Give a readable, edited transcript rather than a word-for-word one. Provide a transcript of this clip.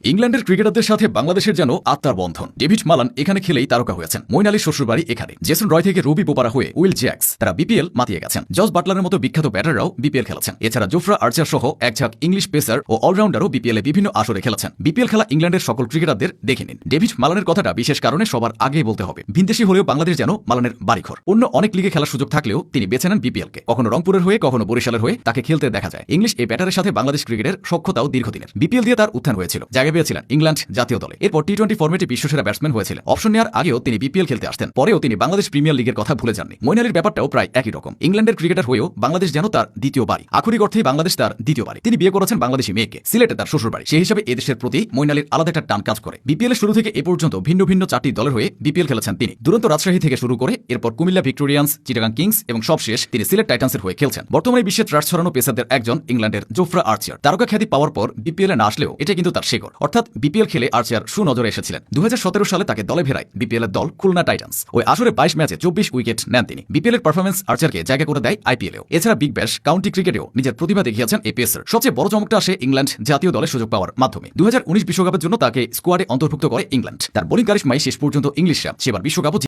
ইংল্যান্ডের ক্রিকেটারদের সাথে বাংলাদেশের যেন আত্মার বন্ধন। ডেভিড মালান এখানে খেলেই তারকা হয়েছেন। মঈন আলীর শ্বশুরবাড়ি এখানে। জেসন রয় থেকে রবি বোপারা হয়ে উইল জ্যাক্স, তারা বিপিএল মাতিয়ে গেছেন। জস বাটলারের মতো বিখ্যাত ব্যাটাররাও বিপিএল খেলেছেন। এছাড়া জোফরা আর্চার সহ একঝাঁক ইংলিশ পেসার ও অলরাউন্ডারও বিপিএলে বিভিন্ন আসরে খেলেছেন। বিপিএল খেলা ইংল্যান্ডের সকল ক্রিকেটারদের দেখে নিন। ডেভিড মালানের কথাটা বিশেষ কারণে সবার আগে বলতে হবে। ভিনদেশী হলেও বাংলাদেশ যেন মালানের বাড়িঘর। অন্য অনেক লিগে খেলার সুযোগ থাকলেও তিনি বেছে নেন বিপিএলকে। কখনো রংপুরের হয়ে, কখনো বরিশালের হয়ে তাকে খেলতে দেখা যায়। ইংলিশ এই ব্যাটারের সাথে বাংলাদেশ ক্রিকেটের সখ্যতাও দীর্ঘদিনের। বিপিএল দিয়ে তার উত্থান হয়েছিল, জায়গা পেয়েছিলেন ইংল্যান্ড জাতীয় দলে। এরপর টি-20 ফরম্যাটে বিশ্বসেরা ব্যাটসম্যান হয়েছিলেন। অপশন নেওয়ার আগেও তিনি বিপিএল খেলতে আসতেন। পরেও তিনি বাংলাদেশ প্রিমিয়ার লিগের কথা ভুলে যাননি। মঈন আলীর ব্যাপারটাও প্রায় একই রকম। ইংল্যান্ডের ক্রিকেটার হয়েও বাংলাদেশ যেন তার দ্বিতীয় বাড়ি। আক্ষরিক অর্থেই বাংলাদেশ তার দ্বিতীয় বাড়ি। তিনি বিয়ে করেছেন বাংলাদেশি মেয়েকে, সিলেটে তার শ্বশুর বাড়ি। সেই হিসাবে এদেশের প্রতি মঈন আলীর আলাদা একটা টান কাজ করে। বিপিএল এর শুরু থেকে এ পর্যন্ত ভিন্ন ভিন্ন 4টি দলের হয়ে বিপিএল খেলেছেন তিনি। দুরন্ত রাজশাহী থেকে শুরু করে এরপর কুমিল্লা ভিক্টোরিয়ান্স, চিটাগাং কিংস এবং সবশেষ তিনি সিলেট টাইটান্সের হয়ে খেলছেন। বর্তমানে বিশ্বের ত্রাস ছড়ানো পেসারদের একজন ইংল্যান্ডের জোফরা আর্চার। তারকা খ্যাতি পাওয়ার পর বিপিএল এ না আসলেও এটা কিন্তু তার শেকড়। অর্থাৎ বিপিএল খেলে আর্চার সুনজরে এসেছিলেন। 2017 সালে তাকে দলে ফেরায় বিপিএল এর দল খুলনা টাইটান্স। ওই আসরে 22 ম্যাচে 24 উইকেট নেন তিনি। বিপিএল এর পারফরম্যান্স আর্চারকে জায়গা করে দেয় আইপিএলেও। এছাড়া বিগ ব্যাশ, কাউন্টি ক্রিকেটেও নিজের প্রতিভা দেখিয়েছেন এই পেসার। সবচেয়ে বড় চমকটা আসে ইংল্যান্ড জাতীয় দলে সুযোগ পাওয়ার মাধ্যমে। 2019 বিশ্বকাপের জন্য তাকে স্কোয়াডে অন্তর্ভুক্ত করে ইংল্যান্ড। তার বোলিং কারিশমায় শেষ পর্যন্ত ইংলিশরা সেবার বিশ্বকাপও